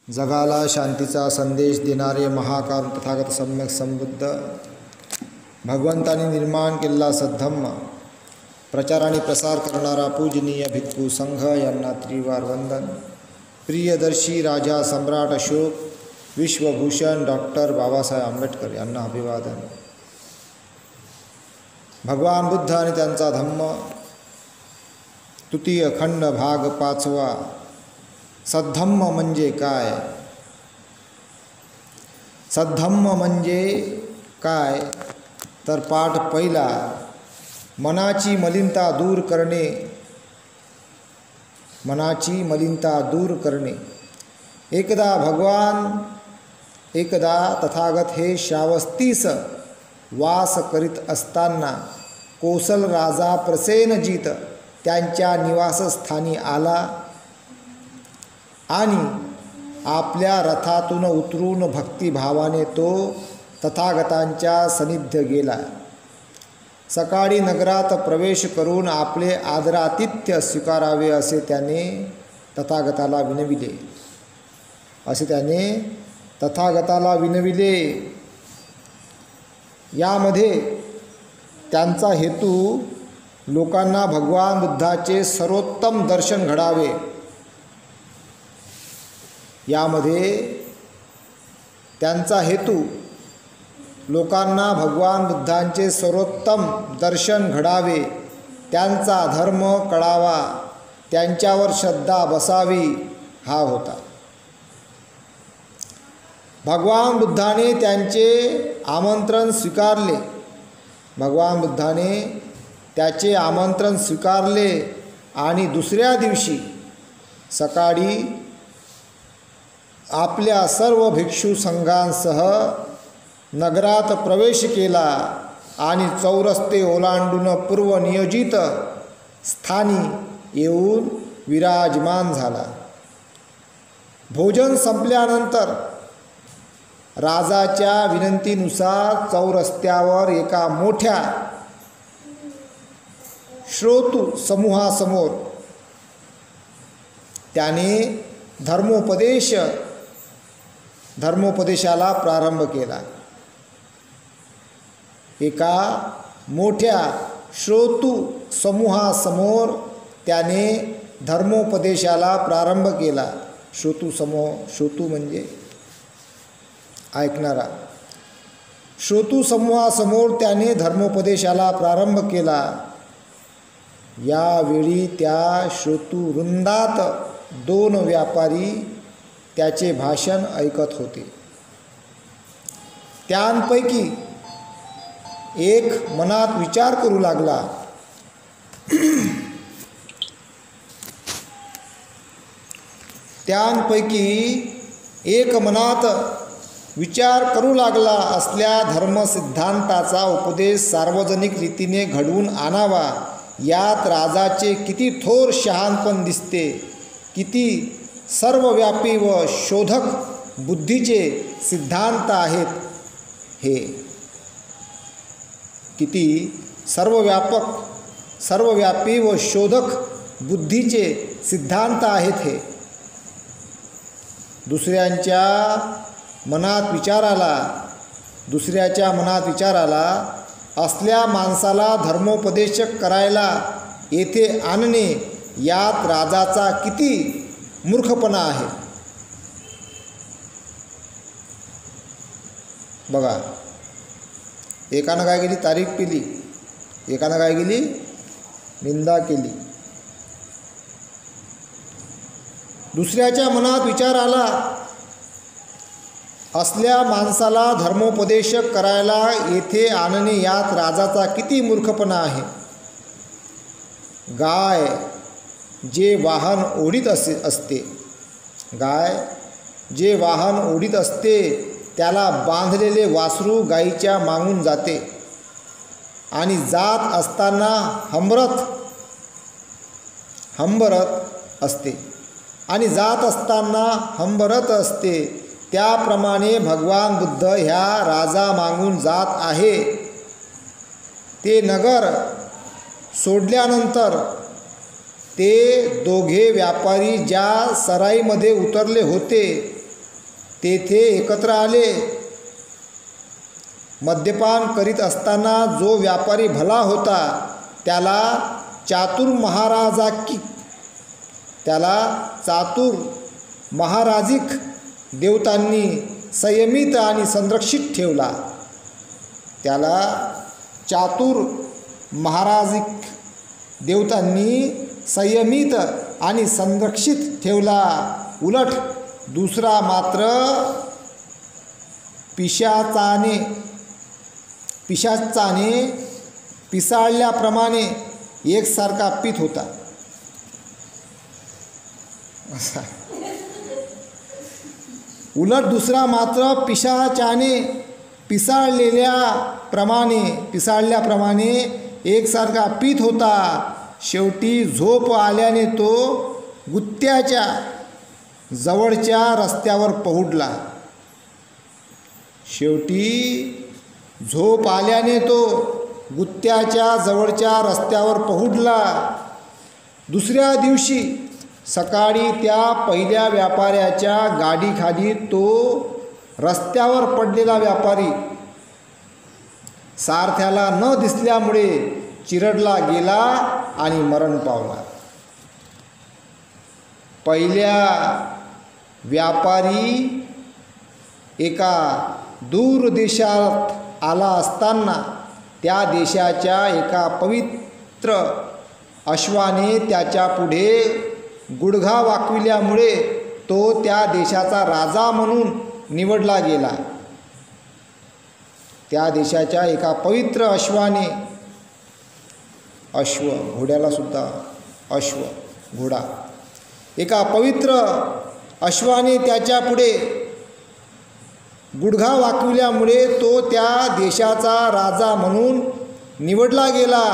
जगाला शांतीचा संदेश देणारे महाकारुण तथागत सम्यक संबुद्ध भगवंतांनी निर्माण केलेला सद्धम्म प्रचार आणि प्रसार करणारा पूजनीय भिक्खू संघ यांना त्रिवार वंदन. प्रियदर्शी राजा सम्राट अशोक विश्वभूषण डॉक्टर बाबासाहेब आंबेडकर यांना अभिवादन. भगवान बुद्ध आणि त्यांचा धम्म तृतीय खंड भाग 5. सद्धम्म म्हणजे काय? सद्धम्म म्हणजे काय तर पाठ पहिला, मनाची मलिनता दूर करणे. मनाची मलिनता दूर करणे. एकदा भगवान एकदा तथागत हे श्रावस्तीस वास करीत असताना कोसल राजा प्रसेनजित त्यांच्या निवासस्थानी आला आणि आपल्या रथातून उतरून भक्तिभावाने तो तथागतांच्या सन्निध्य गेला. सकाळी नगरात प्रवेश करून आपले आदरातिथ्य स्वीकारावे असे त्याने तथागताला विनविले. यामध्ये त्यांचा हेतू लोकांना भगवान बुद्धाचे सर्वोत्तम दर्शन घडावे. यामध्ये त्यांचा हेतू लोकांना भगवान बुद्धांचे सर्वोत्तम दर्शन घडावे, त्यांचा धर्म कळावा, त्यांच्यावर श्रद्धा बसावी हा होता. भगवान बुद्धाने त्यांचे आमंत्रण स्वीकारले. भगवान बुद्धाने त्याचे आमंत्रण स्वीकारले आणि दुसऱ्या दिवशी सकाळी आपल्या सर्व भिक्षू संघांसह नगरात प्रवेश केला आणि चौरस्ते ओलांडून पूर्वनियोजित स्थानी येऊन विराजमान झाला. भोजन संपल्यानंतर राजाच्या विनंतीनुसार चौरस्त्यावर एका मोठ्या श्रोतू समूहासमोर त्याने धर्मोपदेशाला प्रारंभ केला. एका मोठ्या श्रोतू समूहासमोर त्याने धर्मोपदेशाला प्रारंभ केला. श्रोतू म्हणजे ऐकणारा. श्रोतू समूहासमोर त्याने धर्मोपदेशाला प्रारंभ केला. यावेळी त्या श्रोतू वृंदात 2 व्यापारी त्याचे भाषण ऐकत होते. त्यांपैकी एक मनात विचार करू लागला. असल्या धर्मसिद्धांताचा उपदेश सार्वजनिक रीतीने घडवून आणावा. यात राजाचे किती थोर शहाणपण दिसते, किती सर्वव्यापी व शोधक बुद्धीचे सिद्धांत आहेत हे. किती सर्वव्यापी व शोधक बुद्धीचे सिद्धांत आहेत हे. दुसऱ्याच्या मनात विचार आला असल्या माणसाला धर्मोपदेश करायला येथे आणणे यात राजाचा किती मूर्खपणा आहे. बघा, एकानं काय केली? तारीफ केली. एकानं काय केली? निंदा केली. दुसऱ्याच्या मनात विचार आला असल्या माणसाला धर्मोपदेश करायला येथे आणणे यात राजाचा किती मूर्खपणा आहे. गाय जे वाहन ओढीत असते त्याला बांधलेले वासरू गायीच्या मागून जाते आणि जात असताना हंबरत असते. त्याप्रमाणे भगवान बुद्ध ह्या राजा मागून जात आहे. ते नगर सोडल्यानंतर ते दोघे व्यापारी ज्या सराईमध्ये उतरले होते तेथे एकत्र आले. मद्यपान करीत असताना जो व्यापारी भला होता त्याला चातुर महाराजिक देवतांनी संयमित आणि संरक्षित ठेवला. त्याला चातुर महाराजिक देवतांनी संयमित आणि संरक्षित ठेवला. उलट दुसरा मात्र पिशाचाने पिसाळल्याप्रमाणे एकसारखा पीत होता. उलट दुसरा मात्र पिशाचाने पिसाळल्याप्रमाणे एकसारखा पीत होता. शेवटी झोप आल्याने तो गुत्त्याच्या जवळच्या रस्त्यावर पहुडला. दुसऱ्या दिवशी सकाळी त्या पहिल्या व्यापाऱ्याच्या गाडीखाली तो रस्त्यावर पडलेला व्यापारी सारथ्याला न दिसल्यामुळे चिरडला गेला आणि मरण पावला. पहिल्या व्यापारी एका दूर देशात आला असताना त्या देशाच्या एका पवित्र अश्वाने त्याच्या पुढे गुडघा वाकविल्यामुळे तो त्या देशाचा राजा म्हणून निवडला गेला. त्या देशाच्या एका पवित्र अश्वाने, अश्व घोड्याला सुद्धा अश्व घोडा, एका पवित्र अश्वाने त्याच्या पुढे गुडघा वाकविल्यामुळे तो त्या देशाचा राजा म्हणून निवडला गेला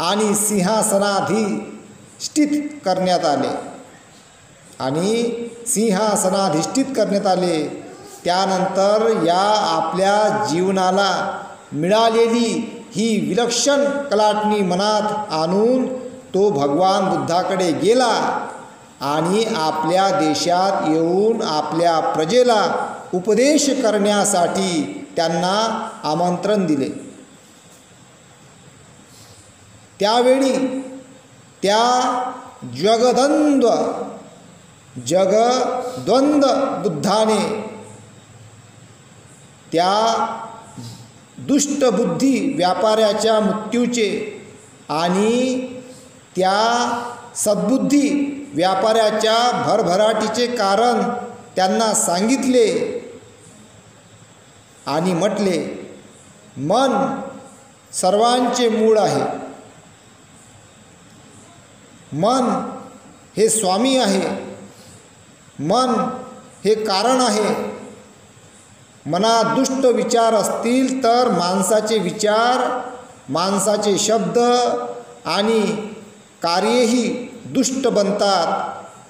आणि सिंहासनाधिष्ठित करण्यात आले. त्यानंतर या आपल्या जीवनाला मिळालेली ही विलक्षण कलाटणी मनात आणून तो भगवान बुद्धाकडे गेला आणि आपल्या देशात येऊन आपल्या प्रजेला उपदेश करण्यासाठी त्यांना आमंत्रण दिले. त्यावेळी त्या जगद्वंद बुद्धाने त्या दुष्टबुद्धी व्यापाऱ्याच्या मृत्यूचे आणि त्या सद्बुद्धी व्यापाऱ्याच्या भरभराटीचे कारण त्यांना सांगितले आणि म्हटले, मन सर्वांचे मूळ आहे. मन हे स्वामी आहे. मन हे कारण आहे. मनात दुष्ट विचार असतील तर माणसाचे विचार, माणसाचे शब्द आणि कार्येही दुष्ट बनतात.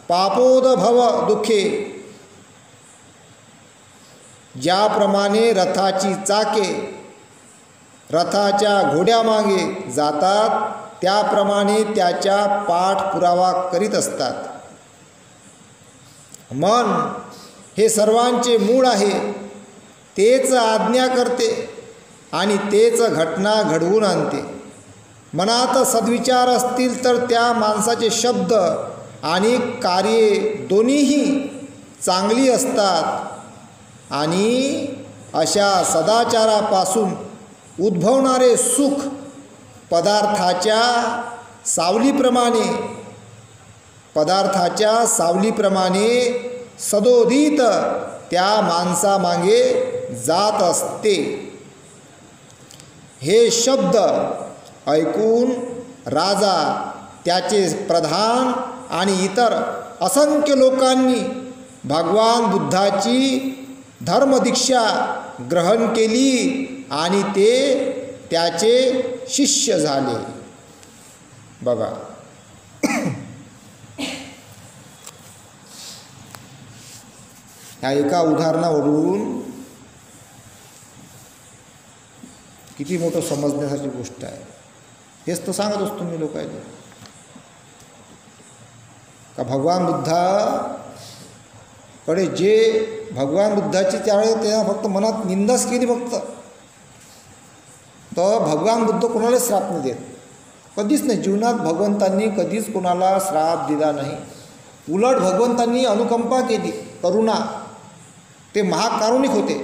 पापोदभव दुःखे. ज्याप्रमाणे रथाची चाके रथाच्या घोड्यामागे जातात त्याप्रमाणे त्याच्या पाठपुरावा करीत असतात. मन हे सर्वांचे मूळ आहे. तेच आज्ञा करते आणि तेच घटना घडवून आणते. मनात सद्विचार असतील तर त्या माणसाचे शब्द आणि कार्ये दोन्हीही चांगली असतात आणि अशा सदाचारापासून उद्भवणारे सुख पदार्थाच्या सावलीप्रमाणे सदोदित त्या माणसामागे जात असते. हे शब्द ऐकून राजा, त्याचे प्रधान आणि इतर असंख्य लोकांनी भगवान बुद्धाची धर्मदीक्षा ग्रहण केली आणि ते त्याचे शिष्य झाले. बघा, या एका उदाहरणावरून किती मोठं समजण्यासारखी गोष्ट आहे. हेच तर सांगत असतो मी लोकांना का भगवान बुद्धा कडे जे भगवान बुद्धाची त्यावेळेस त्यांना फक्त मनात निंदाच केली फक्त, तर भगवान बुद्ध कोणाला श्राप नाही देत, कधीच नाही. जीवनात भगवंतांनी कधीच कोणाला श्राप दिला नाही. उलट भगवंतांनी अनुकंपा केली, करुणा. ते महाकारुणिक होते.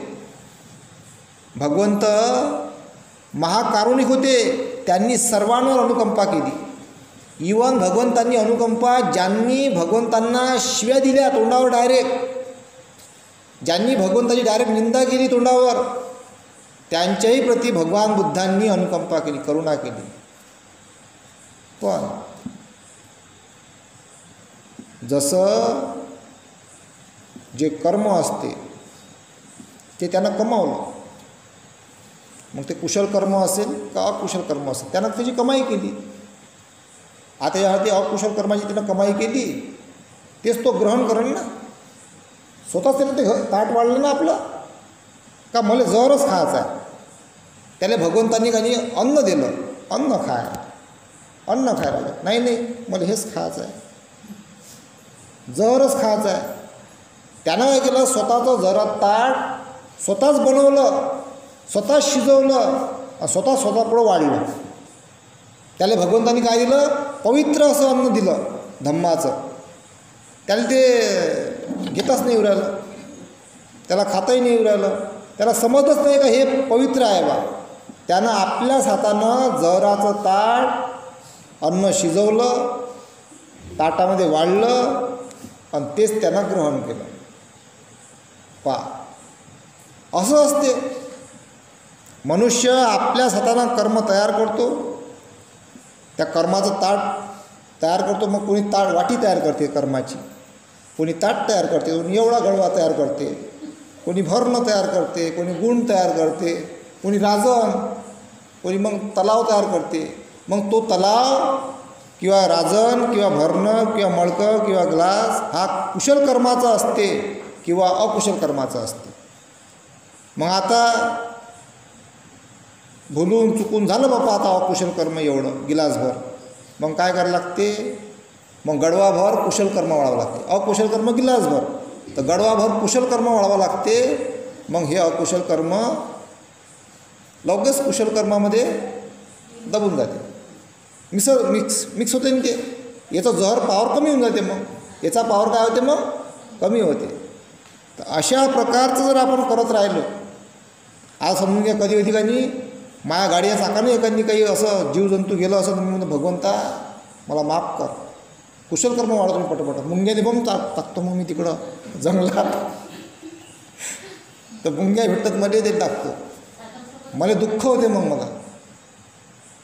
भगवंत महाकारुणिक होते. त्यांनी सर्वांवर अनुकंपा केली. इवन भगवंतांनी अनुकंपा, ज्यांनी भगवंतांना शिव्या दिल्या तोंडावर डायरेक्ट, ज्यांनी भगवंताची डायरेक्ट निंदा केली तोंडावर, त्यांच्याही प्रती भगवान बुद्धांनी अनुकंपा केली, करुणा केली. पण जसं जे कर्म असते ते त्यांना कमावलं, मग ते कुशल कर्म असेल का अकुशल कर्म असेल, त्यानं त्याची कमाई केली. आता यासाठी अकुशल कर्माची त्यानं कमाई केली, तेच तो ग्रहण करेल ना. स्वतःच त्यानं ते ताट वाढलं ना आपलं, का मला जहरच खायचं आहे. त्याला भगवंतांनी काही अन्न दिलं, अन्न खायला नाही, मला हेच खायचं आहे, जहरच खायचं आहे. त्यानं काय केलं, स्वतःचं जहरात ताट स्वतःच बनवलं, स्वतःच शिजवलं, स्वतः पुढं वाढलं. त्याला भगवंतांनी काय दिलं, पवित्र असं अन्न दिलं धम्माचं. त्याला ते घेताच नाही येऊ राहिलं, त्याला खाताही नाही येऊ राहिलं, त्याला समजतच नाही का हे पवित्र आहे बा. त्यानं आपल्याच हातानं जहराचं ताट अन्न शिजवलं, ताटामध्ये वाढलं आणि तेच त्यानं ग्रहण केलं. असं असते. मनुष्य आपल्याच हातानं कर्म तयार करतो, त्या कर्माचं ताट तयार करतो. मग कोणी वाटी तयार करते कर्माची, कोणी ताट तयार करते, कोणी एवढा गडवा तयार करते, कोणी भरणं तयार करते, कोणी गुण तयार करते, कोणी राजन, कोणी मग तलाव तयार करते. मग तो तलाव किंवा राजन किंवा भरणं किंवा मडकं किंवा ग्लास हा कुशल कर्माचा असते किंवा अकुशल कर्माचा असते. मग आता भुलून चुकून झालं बापा आता अकुशल कर्म एवढं गिलासभर, मग काय करायला लागते, मग गडवाभर कुशल कर्म वाढावं लागते. अकुशल कर्म गिलासभर, तर गडवाभर कुशल कर्म वाढावं लागते. मग हे अकुशल कर्म लगेच कुशल कर्मामध्ये दबून जाते, मिक्स होते ना ते. याचं जहर पावर कमी होऊन जाते, मग याचा पावर काय होते, मग कमी होते. तर अशा प्रकारचं जर आपण करत राहिलो, आज समजून घ्या कधी ठिकाणी माझ्या गाडीच्या चाकाने एखादी काही असं जीवजंतू गेलं असं, तुम्ही म्हणतो भगवंता मला माफ कर, कुशल कर्म वाढतो मी पटपट, मुंग्याने बम टाकतो मग मी तिकडं जंगलात. तर मुंग्या भेटतात मध्ये ते टाकतो, मला दुःख होते. मग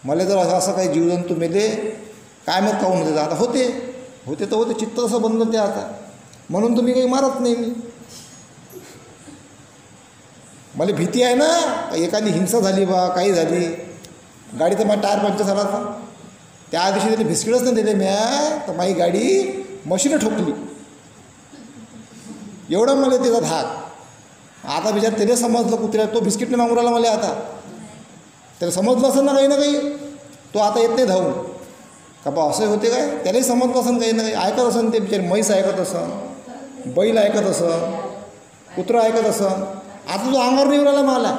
मला जर असं काही जीवजंतू मेले काय मग काऊन होते, आता होते चित्त असं बंद होते आता, म्हणून तुम्ही काही मारत नाही. मला भीती आहे ना, एखादी हिंसा झाली बा, काही झाली, गाडीचं माझा टायर पंक्चर झाला होता, त्या दिवशी त्याने भिस्किटच नाही दिले म्या, तर माझी गाडी मशीनं ठोकली, एवढा मला त्याचा धाक. आता बिचार त्याला समजलं, कुत्र्या तो बिस्किट नाही मागून राहिला मला, आता त्याला समजलं असेल ना काही ना काही, तो आता येत नाही धावून का बा असं होते काय, त्यालाही समजलं असेल काही ना काही, ऐकत असेल ते बिचारे, म्हैस ऐकत असेल, बैल ऐकत असेल, कुत्रं ऐकत असेल. आता तो अंगावर नाही राहिला मला,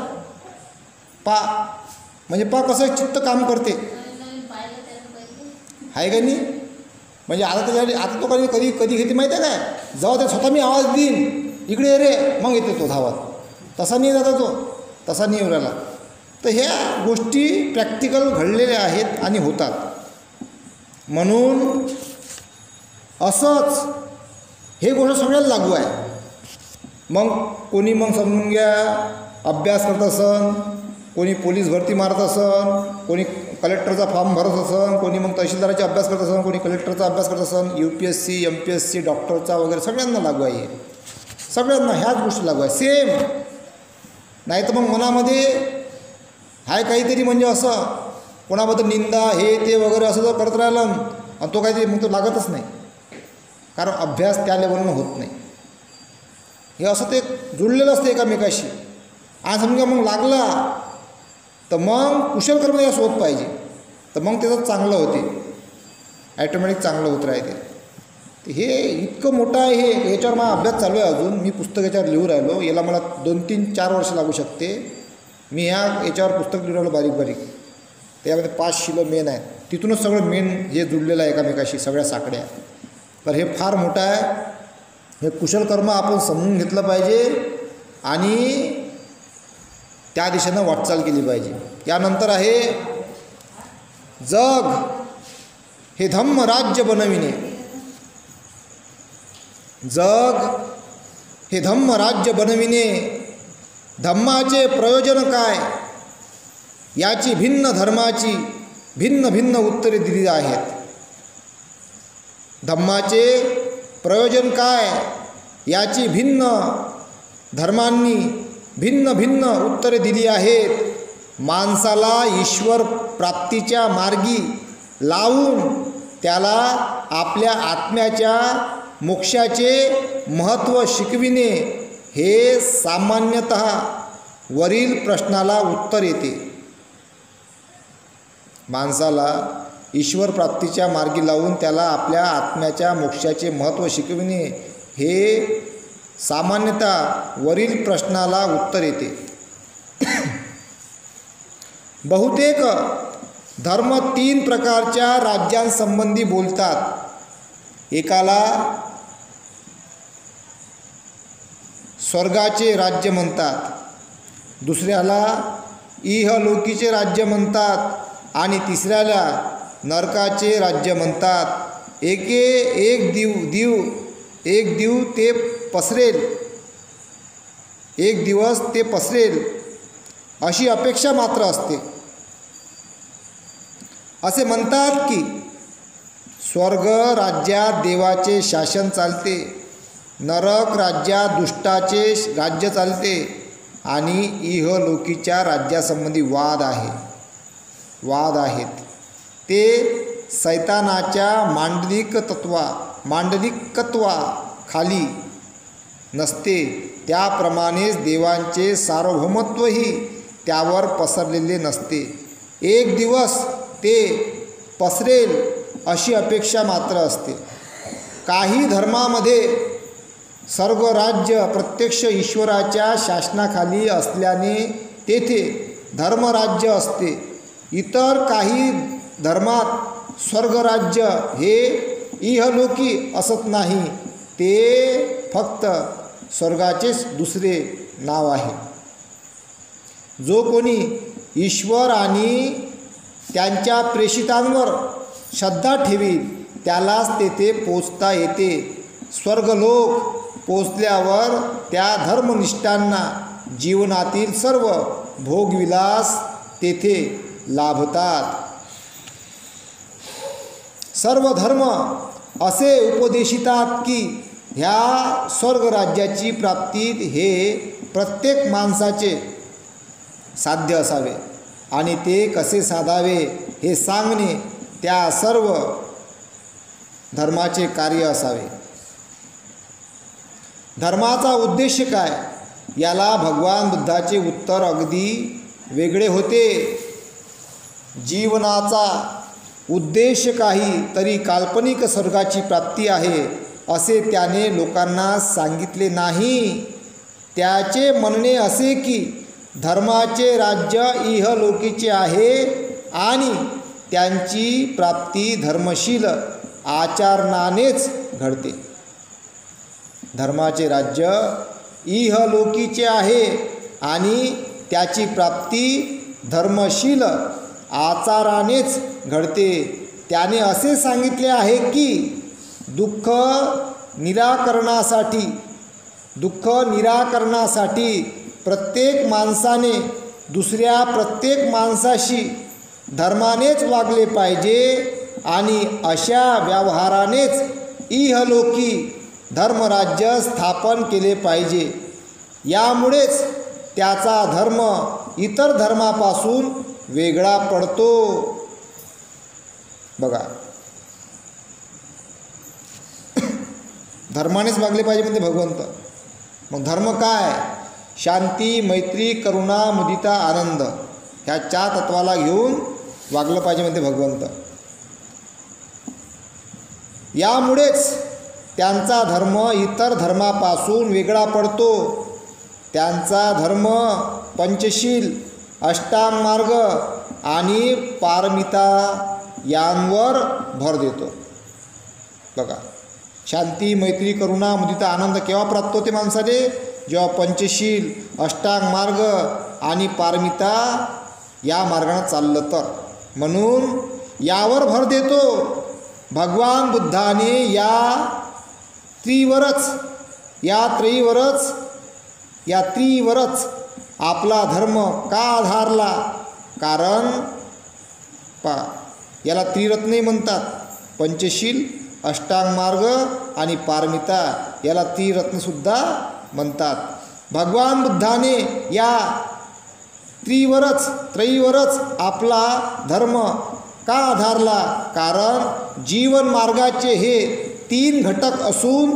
म्हणजे कसं चित्त काम करते आहे का नाही. म्हणजे आता त्याच्यासाठी आता तो कधी घेते माहिती आहे काय, जेव्हा त्या स्वतः मी आवाज देईन इकडे रे, मग येते तो धावत, तसा नाही जाता तो, तसा नाही येऊ राहिला. तर ह्या गोष्टी प्रॅक्टिकल घडलेल्या आहेत आणि होतात. म्हणून असंच हे गोष्ट सगळ्याला लागू आहे. मग कोणी मग समजून घ्या अभ्यास करत असन, कोणी पोलीस भरती मारत असन, कोणी कलेक्टरचा फॉर्म भरत असन, कोणी मग तहसीलदाराचा अभ्यास करत असन, कोणी कलेक्टरचा अभ्यास करत असन, UPSC MPSC डॉक्टरचा वगैरे सगळ्यांना लागू आहे. सगळ्यांना ह्याच गोष्टी लागू आहे सेम. नाही तर मग मनामध्ये हाय काहीतरी म्हणजे असं कोणाबद्दल निंदा हे ते वगैरे असं जर करत राहिलं आणि तो काहीतरी मग तो लागतच नाही, कारण अभ्यास त्या लेवलनं होत नाही. हे असं ते जुळलेलं असतं एकामेकाशी. आणि समजा मग लागला तर मग कुशल कर्म यास होत पाहिजे, तर मग त्याचं चांगलं होते, ॲटोमॅटिक चांगलं होत राहते. हे इतकं मोठं आहे, हे याच्यावर माझा अभ्यास चालू आहे. अजून मी पुस्तक याच्यावर लिहू राहिलो. याला मला 2-3-4 वर्ष लागू शकते. मी याच्यावर पुस्तक लिहू राहिलो बारीक बारीक. त्यामध्ये 5 शिलं मेन आहेत. तिथूनच सगळं मेन हे जुळलेलं आहे एकामेकाशी, सगळ्या साकड्या. तर हे फार मोठं आहे. हे कुशलकर्म आपण समजून घेतलं पाहिजे आणि त्या दिशेनं वाटचाल केली पाहिजे. यानंतर आहे जग हे धम्म राज्य बनविणे. जग हे धम्म राज्य बनविणे. धम्माचे प्रयोजन काय याची भिन्न धर्माची भिन्न भिन्न उत्तरे दिली आहेत. धम्माचे प्रयोजन काय याची भिन्न धर्मांनी भिन्न भिन्न उत्तरे दिली आहेत. माणसाला ईश्वर प्राप्तीच्या मार्गी लावून त्याला आपल्या आत्म्याच्या मोक्षाचे महत्त्व शिकविणे हे सामान्यतः वरील प्रश्नाला उत्तर येते. माणसाला ईश्वर प्राप्तीच्या मार्गी लावून त्याला आपल्या आत्म्याच्या मोक्षाचे महत्त्व शिकविणे हे सामान्यतः वरील प्रश्नाला उत्तर येते. बहुतेक धर्म 3 प्रकारच्या राज्यांसंबंधी बोलतात. एकाला स्वर्गाचे राज्य म्हणतात, दुसऱ्याला इहलोकीचे राज्य म्हणतात आणि तिसऱ्याला नरकाचे राज्य म्हणतात. एक दिवस ते पसरेल अशी अपेक्षा मात्र असते. असे म्हणतात की स्वर्ग राज्यात देवाचे शासन चालते, नरक राज्यात दुष्टाचे राज्य चालते आणि इहलोकीच्या राज्यासंबंधी वाद आहेत. ते सैतानाच्या मांडलिकत्वाखाली नसते. त्याप्रमाणेच देवांचे सार्वभौमत्वही त्यावर पसरलेले नसते. एक दिवस ते पसरेल अशी अपेक्षा मात्र असते. काही धर्मामध्ये सर्व राज्य प्रत्यक्ष ईश्वराच्या शासनाखाली असल्याने तेथे धर्मराज्य असते. इतर काही धर्मात स्वर्गराज्य हे इहलोकी असत नाही, ते फक्त स्वर्गाचेच दुसरे नाव आहे. जो कोणी ईश्वर आणि त्यांच्या प्रेषितांवर श्रद्धा ठेवील त्यालाच तेथे पोचता येते. स्वर्गलोक पोचल्यावर त्या धर्मनिष्ठांना जीवनातील सर्व भोगविलास तेथे लाभतात. सर्व धर्म असे उपदेशितात की ह्या स्वर्गराज्याची प्राप्ती हे प्रत्येक माणसाचे साध्य असावे आणि ते कसे साधावे हे सांगणे त्या सर्व धर्माचे कार्य असावे. धर्माचा उद्देश काय याला भगवान बुद्धाचे उत्तर अगदी वेगळे होते. जीवनाचा उद्देश काही तरी काल्पनिक स्वर्गाची प्राप्ती आहे असे त्याने लोकांना सांगितले नाही. त्याचे म्हणणे असे की धर्माचे राज्य इहलोकीचे आहे आणि त्यांची प्राप्ती धर्मशील आचरणानेच घडते. धर्माचे राज्य इहलोकीचे आहे आणि त्याची प्राप्ती धर्मशील आचारानेच घडते. त्याने असे सांगितले आहे की दुःख निराकरणासाठी प्रत्येक माणसाने दुसऱ्या प्रत्येक माणसाशी धर्मानेच वागले पाहिजे आणि अशा व्यवहारानेच इहलोकी धर्मराज्य स्थापन केले पाहिजे. यामुळेच त्याचा धर्म इतर धर्मापासून वेगळा पडतो. बघा, धर्मानेच वागले पाहिजे म्हणते भगवंत. मग धर्म काय? शांती, मैत्री, करुणा, मुदिता, आनंद ह्या 4 तत्वाला घेऊन वागलं पाहिजे म्हणते भगवंत. यामुळेच त्यांचा धर्म इतर धर्मापासून वेगळा पडतो. त्यांचा धर्म पंचशील, अष्टांग मार्ग आणि पारमिता यांवर भर देतो. बघा, शांती, मैत्री, करुणा, मुदिता, आनंद केव्हा प्राप्त होते माणसाले? जेव्हा पंचशील, अष्टांग मार्ग आणि पारमिता या मार्गाने चाललं तर. म्हणून यावर भर देतो. भगवान बुद्धाने या त्रिवरच आपला धर्म का आधारला? कारण याला त्रिरत्ने म्हणतात. पंचशील, अष्टांग मार्ग आणि पारमिता याला त्रिरत्नसुद्धा म्हणतात. भगवान बुद्धाने या त्रयीवरच आपला धर्म का आधारला? कारण जीवन मार्गाचे हे 3 घटक असून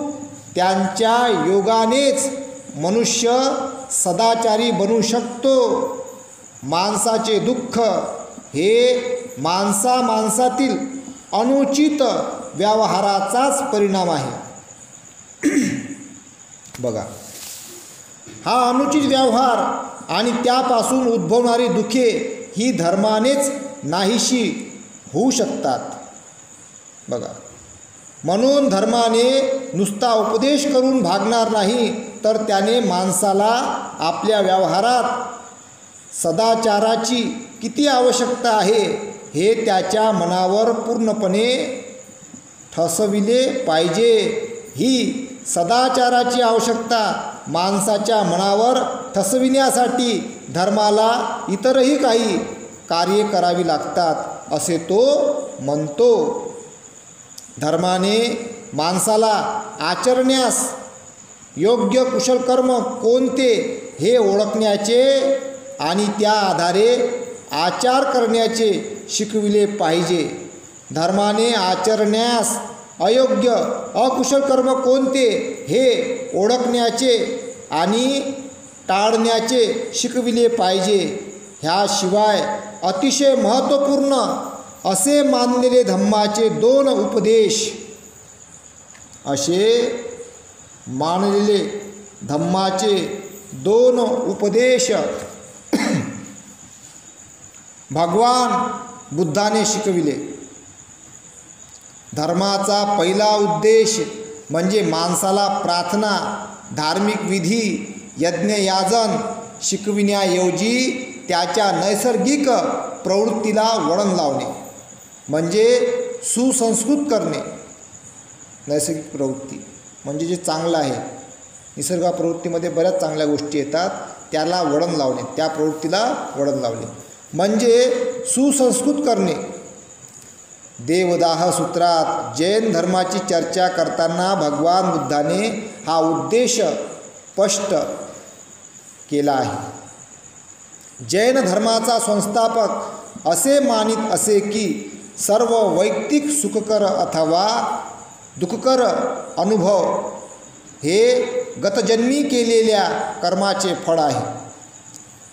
त्यांच्या योगानेच मनुष्य सदाचारी बनू शकतो. माणसाचे दुःख हे माणसातील अनुचित व्यवहाराचाच परिणाम आहे. बघा, हा अनुचित व्यवहार आणि त्यापासून उद्भवणारी दुःखे ही धर्मानेच नाहीशी होऊ शकतात. बघा, म्हणून धर्माने नुसता उपदेश करून भागणार नाही, तर त्याने माणसाला आपल्या व्यवहारात सदाचाराची किती आवश्यकता आहे हे त्याच्या मनावर पूर्णपणे ठसविले पाहिजे. ही सदाचाराची आवश्यकता माणसाच्या मनावर ठसविण्यासाठी धर्माला इतरही काही कार्ये करावी लागतात असे तो म्हणतो. धर्माने माणसाला आचरण्यास योग्य कुशल कर्म कोणते हे ओळखण्याचे आणि त्या आधारे आचार करण्याचे शिकविले पाहिजे. धर्माने आचरण्यास अयोग्य अकुशल कर्म कोणते हे ओळखण्याचे आणि टाळण्याचे शिकविले पाहिजे. ह्याशिवाय अतिशय महत्त्वपूर्ण असे मानलेले धम्माचे 2 उपदेश भगवान बुद्धाने शिकविले. धर्माचा पहिला उद्देश म्हणजे माणसाला प्रार्थना, धार्मिक विधी, यज्ञयाजन शिकविण्याऐवजी त्याच्या नैसर्गिक प्रवृत्तीला वळण लावणे म्हणजे सुसंस्कृत करणे. नैसर्गिक प्रवृत्ती म्हणजे जे चांगलं आहे, निसर्ग प्रवृत्तीमध्ये बऱ्याच चांगल्या गोष्टी येतात, त्याला वळण लावणे, त्या प्रवृत्तीला वळण लावणे म्हणजे सुसंस्कृत करणे. देवदाह सूत्रात जैन धर्माची चर्चा करताना भगवान बुद्धाने हा उद्देश स्पष्ट केला आहे. जैन धर्माचा संस्थापक असे मानित असे की सर्व वैयक्तिक सुखकर अथवा दुःखकर अनुभव हे गतजन्मी केलेल्या कर्माचे फळ आहे.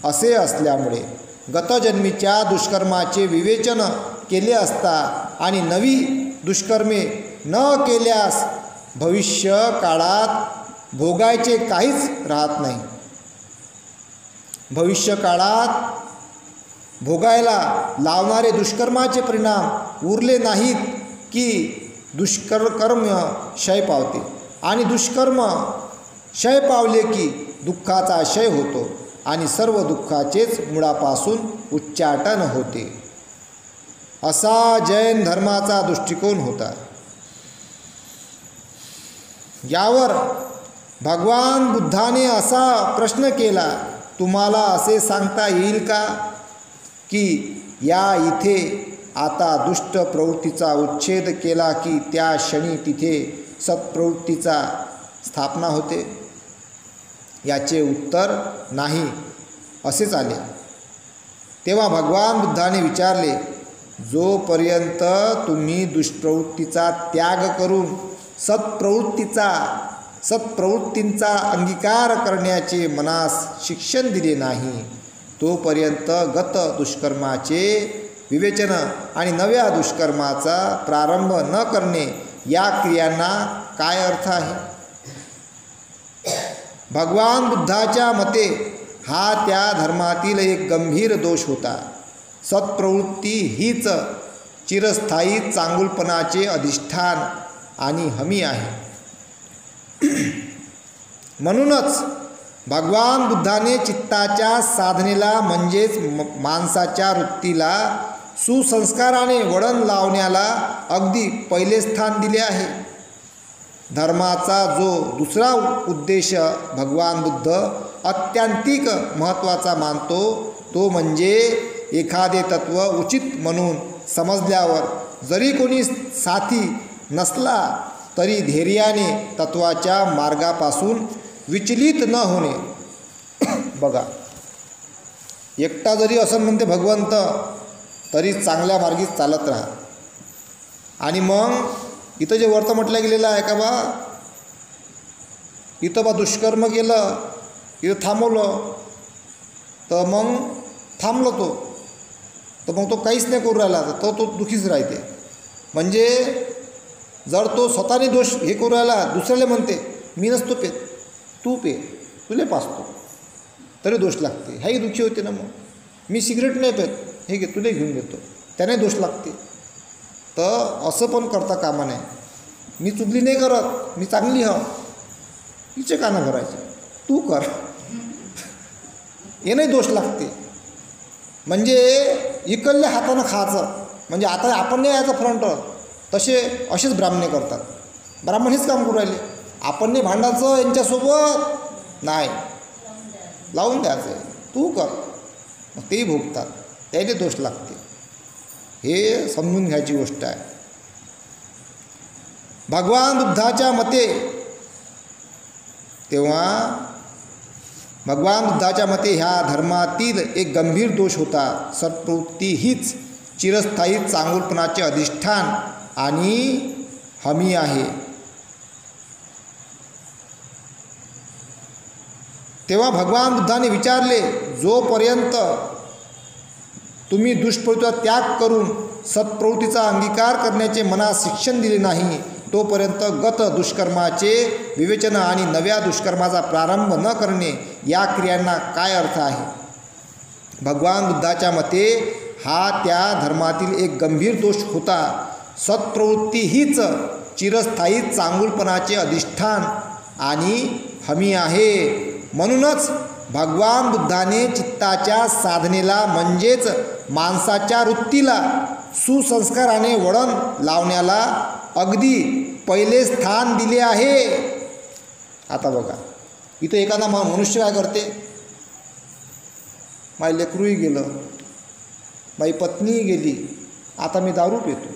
असे असल्यामुळे गतजन्मीच्या दुष्कर्माचे विवेचन केले असता आणि नवी दुष्कर्मे न केल्यास भविष्य काळात भोगायचे काहीच राहत नाही. भविष्य काळात भोगायला लावणारे दुष्कर्माचे परिणाम उरले नाहीत की दुष्कर्म क्षय पावते आणि दुष्कर्म क्षय पावले की दुःखाचा क्षय होतो आणि सर्व दुःखाचेच मुळापासून उच्चाटन होते. असा जैन धर्माचा दृष्टिकोन होता. यावर भगवान बुद्धाने असा प्रश्न केला, तुम्हाला असे सांगता येईल का की या इथे आता दुष्ट प्रवृत्तीचा उच्छेद केला की त्या क्षणी तिथे सत्प्रवृत्तीचा स्थापना होते? याचे उत्तर नाही असेच आले. तेव्हा भगवान बुद्धाने विचारले, जोपर्यंत तुम्ही दुष्प्रवृत्तीचा त्याग करून सत्प्रवृत्तींचा अंगीकार करण्याचे मनास शिक्षण दिले नाही, तोपर्यंत गत दुष्कर्माचे विवेचन आणि नव्या दुष्कर्माचा प्रारंभ न करणे या क्रियांना काय अर्थ आहे? भगवान बुद्धाच्या मते हा त्या धर्मातील एक गंभीर दोष होता. सत्प्रवृत्ती हीच चिरस्थायी चांगुलपणाचे अधिष्ठान आणि हमी आहे. म्हणूनच भगवान बुद्धाने चित्ताच्या साधनेला म्हणजेच माणसाच्या वृत्तीला सुसंस्काराने वळण लावण्याला अगदी पहिले स्थान दिले आहे. धर्माचा जो दुसरा उद्देश भगवान बुद्ध अत्यांतिक महत्त्वाचा मानतो तो म्हणजे एखादे तत्व उचित म्हणून समजल्यावर जरी कोणी साथी नसला तरी धैर्याने तत्वाच्या मार्गापासून विचलित न होणे. बघा, एकटा जरी असं म्हणते भगवंत तरी चांगल्या मार्गी चालत राहा. आणि मग इथं जे वर्त म्हटलं गेलेलं आहे का बा, इथं बा दुष्कर्म केलं, इथं थांबवलं, तर मग थांबलो तो, तर मग तो काहीच नाही करू राहिला तर तो दुखीच राहते. म्हणजे जर तो स्वतःने दोष हे करू राहिला, दुसऱ्याला म्हणते मी नसतो पेत, तू पे, तुले पाचतो, तरी दोष लागते, हाही दुःखी होते ना. मग मी सिगरेट नाही पेत, हे घे तुले घेऊन देतो, त्याने दोष लागते. तर असं पण करता कामा नये. मी चुगली नाही करत, मी चांगली हा, हिचे कानं भरायचे, तू कर, हे नाही दोष लागते. म्हणजे इकडल्या हातानं खायचं, म्हणजे आता आपण नाही यायचं फ्रंटवर, असेच ब्राह्मणे करतात. ब्राह्मण हेच काम करू राहिले. आपण नाही भांडायचं यांच्यासोबत, नाही, लावून द्यायचं, तू कर, मग तेही भोगतात, त्याने दोष लागते. हे समजून घ्यायची गोष्ट आहे. भगवान बुद्धाच्या मते ह्या धर्मातील एक गंभीर दोष होता. सत्प्रवृत्ती हीच चिरस्थायी चांगुलपणाचे अधिष्ठान आणि हमी आहे. तेव्हा भगवान बुद्धाने विचारले, जोपर्यंत तुम्ही दुष्प्रवृत्तीचा त्याग करून सत्प्रवृत्तीचा अंगीकार करण्याचे मनास शिक्षण दिले नाही तोपर्यंत गत दुष्कर्माचे विवेचन आणि नव्या दुष्कर्माचा प्रारंभ न करणे या क्रियांना काय अर्थ आहे? भगवान बुद्धाच्या मते हा त्या धर्मातील एक गंभीर दोष होता. सत्प्रवृत्ती हीच चिरस्थायी चांगुलपणाचे अधिष्ठान आणि हमी आहे. म्हणूनच भगवान बुद्धाने चित्ताच्या साधनेला म्हणजेच माणसाच्या वृत्तीला सुसंस्काराने वळण लावण्याला अगदी पहिले स्थान दिले आहे. आता बघा, इथं एखादा मनुष्य काय करते, माझी लेकरूही गेलं, माझी पत्नीही गेली, आता मी दारू पितो.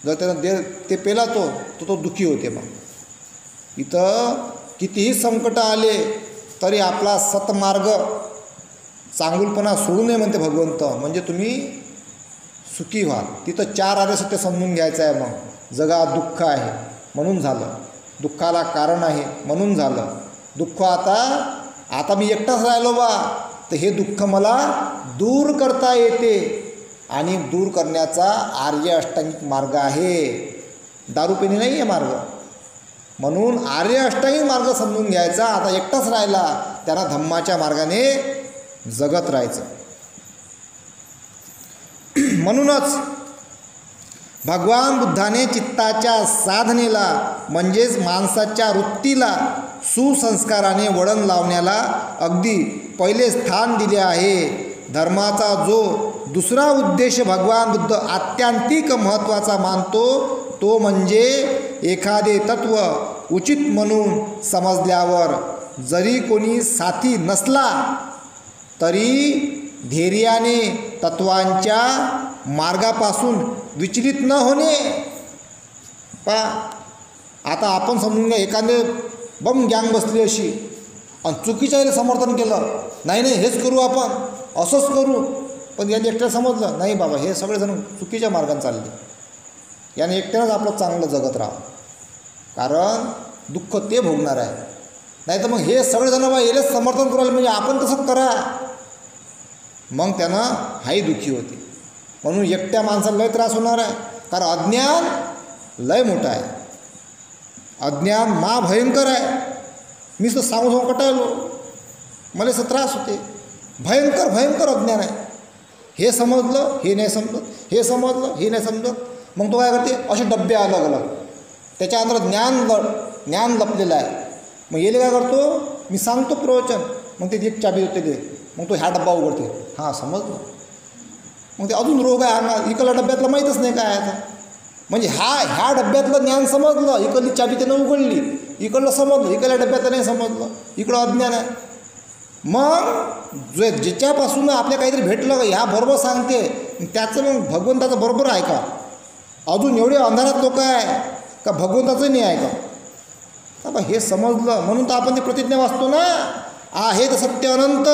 जर त्यानं ते पेला तो दुःखी होते. मग इथं कितीही संकट आले तरी आपला सत्मार्ग चांगुलपणा सोडू नये म्हणते भगवंत. म्हणजे तुम्ही सुखी व्हाल. तिथं 4 आर्य सत्य समजून घ्यायचं आहे. मग जगात दुःख आहे म्हणून झालं, दुःखाला कारण आहे म्हणून झालं. दुःख आता मी एकटाच राहिलो बा, तर हे दुःख मला दूर करता येते आणि दूर करण्याचा आर्य अष्टांगिक मार्ग आहे, दारू पिणे नाही आहे मार्ग. म्हणून आर्य अष्टांगिक मार्ग समजून घ्यायचा. आता एकटाच राहिला, त्यांना धम्माच्या मार्गाने जगत राहायचं. म्हणूनच भगवान बुद्धाने चित्ताच्या साधनेला म्हणजेच माणसाच्या वृत्तीला सुसंस्काराने वळण लावण्याला अगदी पहिले स्थान दिले आहे. धर्माचा जो दुसरा उद्देश भगवान बुद्ध आत्यंतिक महत्त्वाचा मानतो तो म्हणजे एखादे तत्व उचित म्हणून समजल्यावर जरी कोणी साथी नसला तरी धैर्याने तत्वांच्या मार्गापासून विचलित न होणे. आता आपण समजून घ्या, एखादे बम गँग बसली अशी आणि चुकीच्या समर्थन केलं, नाही हेच करू, आपण असंच करू, पण याने एकट्याला समजलं नाही बाबा हे सगळेजण चुकीच्या मार्गाने चालले, याने एकट्यानंच आपलं चांगलं जगत राहावं, कारण दुःख ते भोगणार आहे. नाही तर मग हे सगळेजण बा यालाच समर्थन करायला म्हणजे आपण तसंच करा, मग त्यानं हाही दुःखी होते. म्हणून एकट्या माणसाला लय त्रास होणार आहे, कारण अज्ञान लय मोठा आहे. अज्ञान महाभयंकर आहे. मी तर सांगू सांगू कटायलो, मला असं त्रास होते. भयंकर भयंकर अज्ञान आहे. हे समजलं हे नाही समजत, हे समजलं हे नाही समजत. मग तो काय करते, असे डब्बे अलग अलग, त्याच्या अंदर ज्ञान लपलेलं आहे. मग येले काय करतो, मी सांगतो प्रवचन, मग ते एक चाबी होते ते, मग तो ह्या डब्बा उघडते, हां समजलं. मग ते अजून रोग आहे अंगात, इकडल्या डब्यातलं माहीतच नाही काय आहे. म्हणजे ह्या डब्यातलं ज्ञान समजलं, इकडली चाबी त्यानं उघडली, इकडलं समजलं, इकडल्या डब्यातलं नाही समजलं, इकडं अज्ञान आहे. मग ज्याच्यापासून आपल्या काहीतरी भेटलं ह्या बरोबर सांगते, त्याचं मग भगवंताचं बरोबर आहे का? अजून एवढे अंधारात लोक आहे का भगवंताचं नाही आहे का? बा हे समजलं म्हणून तर आपण ती प्रतिज्ञा वाचतो ना, आहे तर सत्य अनंत.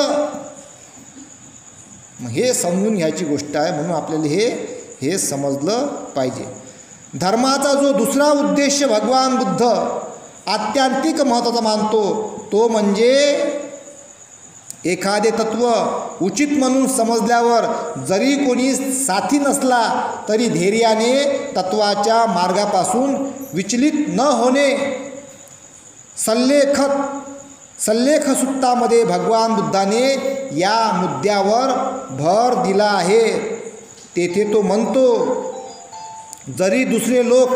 मग हे समजून घ्यायची गोष्ट आहे. म्हणून आपल्याला हे समजलं पाहिजे. धर्माचा जो दुसरा उद्देश भगवान बुद्ध आत्यांतिक महत्त्वाचा मानतो, तो म्हणजे एखादे तत्व उचित म्हणून समजल्यावर जरी कोणी साथी नसला तरी धैर्याने तत्वाच्या मार्गापासून विचलित न होणे. सल्लेख सुत्तामध्ये भगवान बुद्धाने या मुद्द्यावर भर दिला आहे. तेथे तो म्हणतो, जरी दुसरे लोक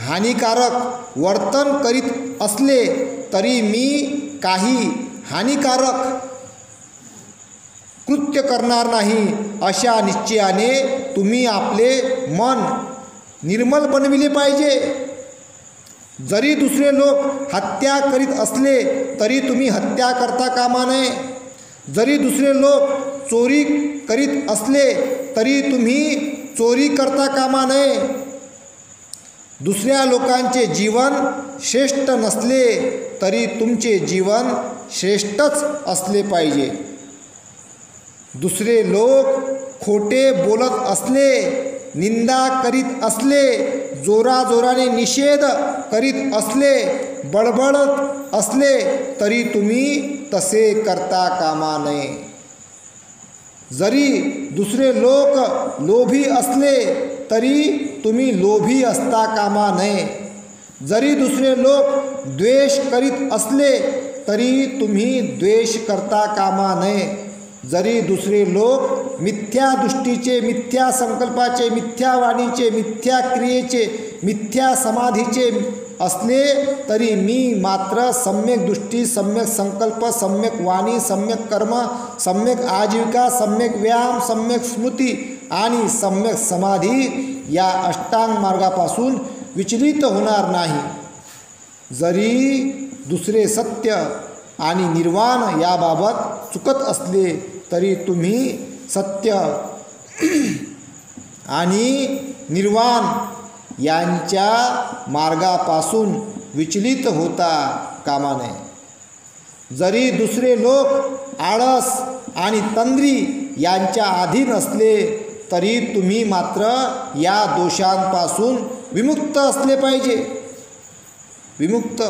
हानिकारक वर्तन करीत असले तरी मी काही हानिकारक कृत्य करणार नाही. अशा निश्चयाने तुम्ही आपले मन निर्मल बनविले पाहिजे. जरी दुसरे लोक हत्या करीत असले तरी तुम्ही हत्या करता कामा नये. जरी दुसरे लोक चोरी करीत असले तरी तुम्ही चोरी करता कामा नये. दुसऱ्या लोकांचे जीवन श्रेष्ठ नसले तरी तुमचे जीवन श्रेष्ठच असले पाहिजे. दुसरे लोक खोटे बोलत असले, निंदा करीत असले, जोराजोराने निषेध करीत असले, बडबडत असले तरी तुम्ही तसे करता कामा नये. जरी दुसरे लोक लोभी असले तरी तुम्ही लोभी असता कामा नये. जरी दुसरे लोक द्वेष करीत असले तरी तुम्ही द्वेष करता कामा नये. जरी दुसरे लोक मिथ्या दृष्टीचे, मिथ्या संकल्पाचे, मिथ्या वाणीचे, मिथ्या क्रियेचे, मिथ्या समाधीचे असले तरी मी मात्र सम्यक दृष्टी, सम्यक संकल्प, सम्यक वाणी, सम्यक कर्म, सम्यक आजीविका, सम्यक व्यायाम, सम्यक स्मृती आणि सम्यक समाधी या अष्टांग मार्गापासून विचलित होणार नाही. जरी दुसरे सत्य आणि निर्वाण याबाबत चुकत असले तरी तुम्ही सत्य आणि निर्वाण यांच्या मार्गापासून विचलित होता कामा नये. जरी दुसरे लोक आळस आणि तंद्री यांच्या अधीन असले तरी तुम्ही मात्र या दोषांपासून विमुक्त असले पाहिजे. विमुक्त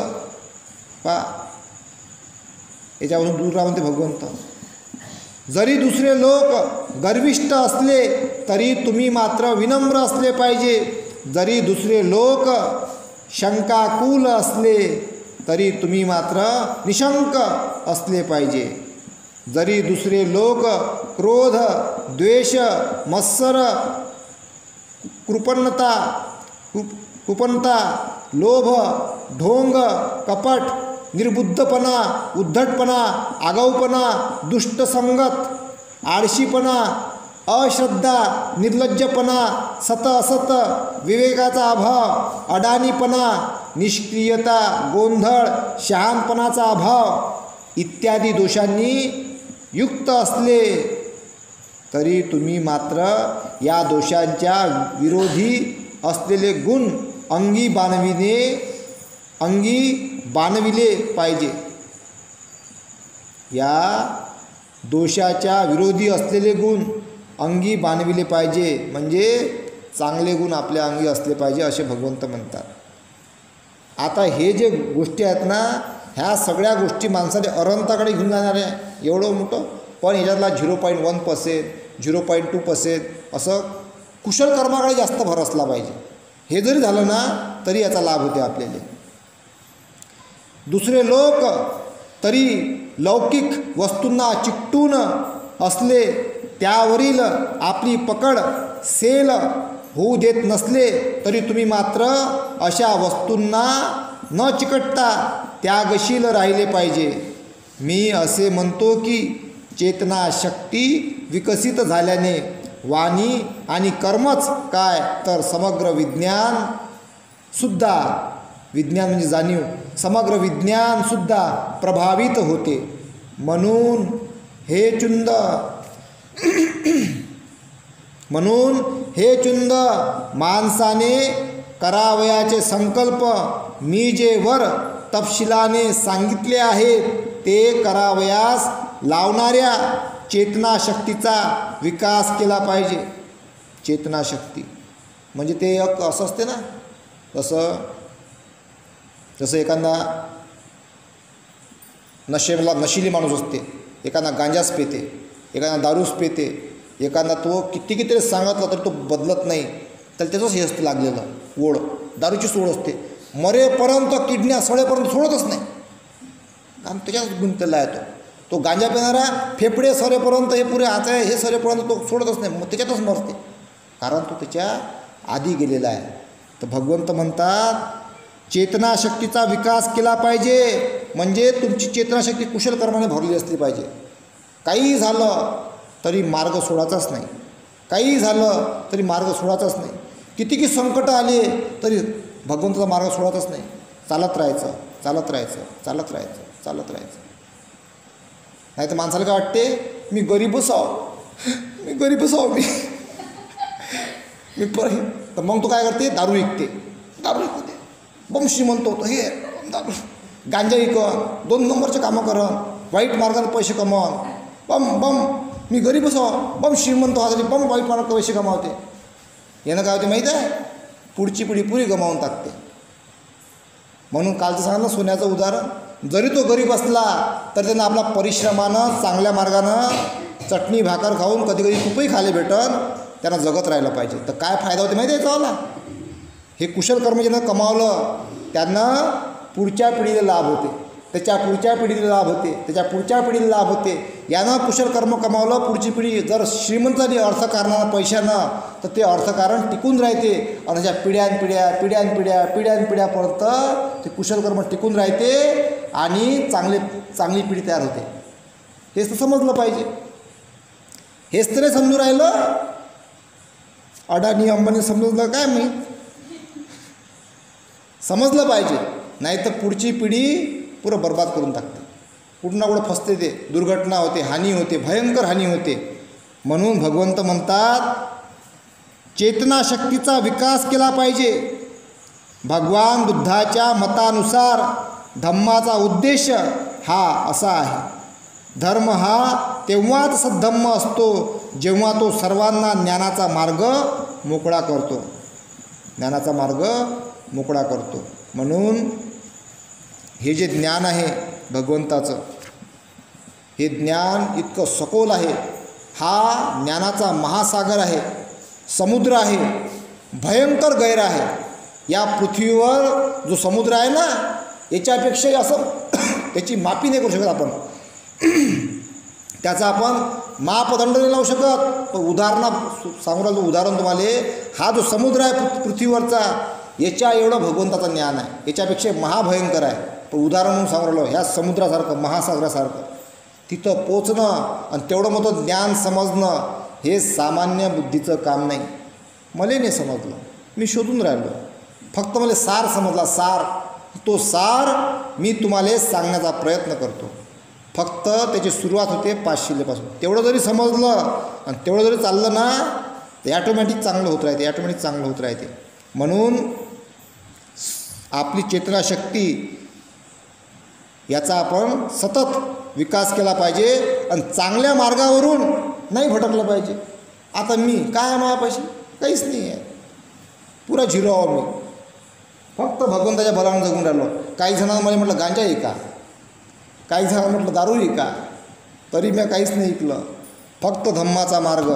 याच्यापासून दूर राहा म्हणते भगवंत. जरी दुसरे लोक गर्विष्ठ असले तरी तुम्ही मात्र विनम्र असले पाहिजे. जरी दुसरे लोक शंकाकुल असले तरी तुम्ही मात्र निशंक असले पाहिजे. जरी दुसरे लोक क्रोध, द्वेष, मत्सर, कृपणता, लोभ, ढोंग, कपट, निर्बुद्धपणा, उद्धटपणा, आगाऊपणा, दुष्टसंगत, आळशीपणा, अश्रद्धा, निर्लज्जपणा, सत असत, विवेकाचा अभाव, अडाणीपणा, निष्क्रियता, गोंधळ, शहाणपणाचा अभाव इत्यादी दोषांनी युक्त असले तरी तुम्ही मात्र या दोषांच्या विरोधी असलेले गुण अंगी बाणविले पाहिजे. या दोषाच्या विरोधी असलेले गुण अंगी बाणविले पाहिजे, म्हणजे चांगले गुण आपल्या अंगी असले पाहिजे असे भगवंत म्हणतात. आता हे जे गोष्टी आहेत ना, ह्या सगळ्या गोष्टी माणसाने अनंताकडे घेऊन जाणार आहे एवढं मोठं, पण ह्याच्यातला 0.1%, 0.2% असं कुशल कर्माकडे जास्त भर असला पाहिजे. हे जरी झालं ना तरी याचा लाभ होते आपल्याला. दुसरे लोक तरी लौकिक वस्तूंना चिकटून असले, त्यावरील आपली पकड सेल होऊ देत नसले तरी तुम्ही मात्र अशा वस्तूंना न चिकटता त्यागशील राहिले पाहिजे. मी असे म्हणतो की चेतनाशक्ती विकसित झाल्याने वाणी आणि कर्मच काय तर समग्र विज्ञानसुद्धा, विज्ञान म्हणजे जाणीव, समग्र विज्ञानसुद्धा प्रभावित होते. म्हणून हे चुंद माणसाने करावयाचे संकल्प मी जे वर तपशिलाने सांगितले आहेत ते करावयास लावणाऱ्या चेतनाशक्तीचा विकास केला पाहिजे. चेतनाशक्ती म्हणजे ते एक असं असते ना, जसं एखादा नशिली माणूस असते, एखादा गांजाच पेते, एखादा दारूच पेते, एखादा तो किती सांगितलं तर तो बदलत नाही, तर त्याचंच हे असते लागलेलं ओढ, दारूची सोड असते. मरेपर्यंत किडन्या सडेपर्यंत सोडतच नाही आणि त्याच्यात गुंतलेला आहे तो गांजा पिणारा फेफडे सरेपर्यंत हे पुरे हात आहे हे सरेपर्यंत तो सोडतच नाही, मग त्याच्यातच मरते, कारण तो त्याच्या आधी गेलेला आहे. तर भगवंत म्हणतात चेतनाशक्तीचा विकास केला पाहिजे, म्हणजे तुमची चेतनाशक्ती कुशल कर्माने भरली असली पाहिजे. काही झालं तरी मार्ग सोडायचाच नाही, काही झालं तरी मार्ग सोडायचाच नाही. किती संकट आले तरी भगवंताचा मार्ग सोडायचाच नाही. चालत राहायचं, चालत राहायचं, चालत राहायचं, चालत राहायचं. नाही तर माणसाला काय वाटते, मी गरीब बसाव मी तर मग तो काय करते, दारू विकते, बम श्रीमंत होतो, हे दारू गांजा विकन, 2 नंबरचे कामं करन, वाईट मार्गाने पैसे कमवून बम मी गरीब बम श्रीमंत व्हायसाठी बम वाईट मार्गाने पैसे कमावते. यानं काय होते माहीत आहे, पुढची पिढी पुरी गमावून टाकते. म्हणून कालचं सांगितलं सोन्याचं उदाहरण, जरी तो गरीब असला तर त्यानं आपला परिश्रमानं चांगल्या मार्गानं चटणी भाकर खाऊन कधी तूपही खायला भेटन, त्यांना जगत राहिलं पाहिजे. तर काय फायदा होते माहिती आहे याचा? हे कुशल कर्म ज्यानं कमावलं त्यांना पुढच्या पिढीला लाभ होते, त्याच्या पुढच्या पिढीला लाभ होते, त्याच्या पुढच्या पिढीला लाभ होते. यानं कुशल कर्म कमावलं, पुढची पिढी जर श्रीमंत झाली अर्थकारणानं पैशानं तर ते अर्थकारण टिकून राहते आणि त्याच्या पिढ्यानपिढ्यापर्यंत ते कुशल कर्म टिकून राहते आणि चांगली पिढी तयार होते. हेच तर समजलं पाहिजे. हेच तर समजून राहिलं. अडाणी अंबानी समजलं काय मी, समजलं पाहिजे, नाही तर पुढची पिढी पुरं बर्बाद करून टाकते. कुठं ना कुठं फसते, ते दुर्घटना होते, हानी होते, भयंकर हानी होते. म्हणून भगवंत म्हणतात चेतनाशक्तीचा विकास केला पाहिजे. भगवान बुद्धाच्या मतानुसार धम्माचा उद्देश हा असा आहे, धर्म हा तेव्हाच सद्धम्म असतो जेव्हा तो सर्वांना ज्ञानाचा मार्ग मोकळा करतो. म्हणून हे जे ज्ञान आहे भगवंताचं, हे ज्ञान इतकं सखोल आहे, हा ज्ञानाचा महासागर आहे, समुद्र आहे, भयंकर गैर आहे. या पृथ्वीवर जो समुद्र आहे ना, याच्यापेक्षाही असं त्याची मापी नाही करू शकत आपण, त्याचा आपण मापदंड नाही लावू शकत. पण सांगू राहिलो उदाहरण तुम्हाला, हा जो समुद्र आहे पृथ्वीवरचा, याच्या एवढं भगवंताचं ज्ञान आहे, याच्यापेक्षा महाभयंकर आहे. पण उदाहरण म्हणून सांगू राहिलो, ह्या समुद्रासारखं, महासागरासारखं तिथं पोचणं आणि तेवढं मोठं ज्ञान समजणं हे सामान्य बुद्धीचं काम नाही. मला नाही समजलं, मी शोधून राहिलो, फक्त मला सार समजला. तो सार मी तुम्हाला सांगण्याचा प्रयत्न करतो. फक्त त्याची सुरुवात होते 5 शिलेपासून. तेवढं जरी समजलं आणि तेवढं जरी चाललं ना, ते ॲटोमॅटिक चांगलं होत राहते. म्हणून आपली चेतनाशक्ती याचा आपण सतत विकास केला पाहिजे आणि चांगल्या मार्गावरून नाही भटकलं पाहिजे. आता मी काय आहे, माझ्यापाशी काहीच नाही आहे, पुरा झिरो आहो मी, फक्त भगवंताच्या बलानं जगून राहिलो. काही जणांना मला म्हटलं गांजा आहे का, काही जणांना म्हटलं दारू आहे का, तरी मी काहीच नाही ऐकलं. फक्त धम्माचा मार्ग,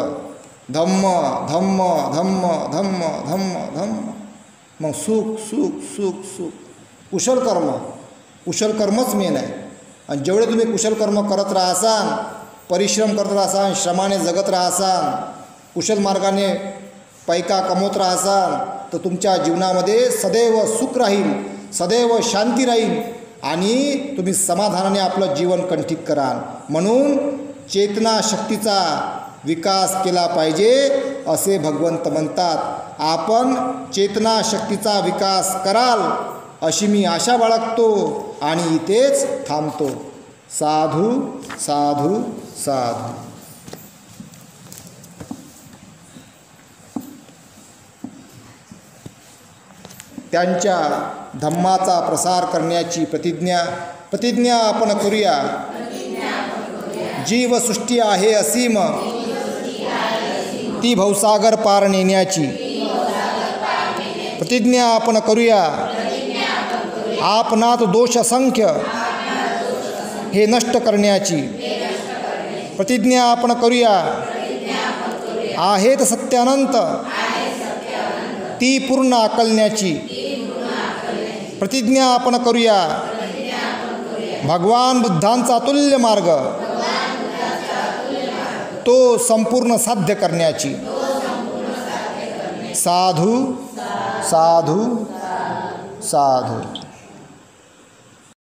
धम्म धम्म धम्म धम्म धम्म धम्म. मग सुख सुख सुख सुख. कुशल कर्मच मेन आहे. आणि जेवढे तुम्ही कुशल कर्म करत राहासान, परिश्रम करत राहासान, श्रमाने जगत राहासान, कुशल मार्गाने पैका कमवत राहासान, तर तुमच्या जीवनामध्ये सदैव सुख राहील, सदैव शांती राहील आणि तुम्ही समाधानाने आपलं जीवन कंठित कराल. म्हणून चेतना शक्तीचा विकास केला पाहिजे असे भगवंत म्हणतात. आपण चेतना शक्तीचा विकास कराल अशी मी आशा बाळगतो आणि इथेच थांबतो. साधू साधू साधू. त्यांच्या धम्माचा प्रसार करण्याची प्रतिज्ञा आपण करूया. जीवसृष्टी आहे असीम, ती भवसागर पार नेण्याची प्रतिज्ञा आपण करूया. आपणात दोष असंख्य हे नष्ट करण्याची प्रतिज्ञा आपण करूया. आहेत सत्यानंत ती पूर्ण आकलण्याची प्रतिज्ञा आपण करूया. भगवान बुद्धांचा अतुल्य मार्ग तो संपूर्ण साध्य करण्याची. साधू साधू साधू.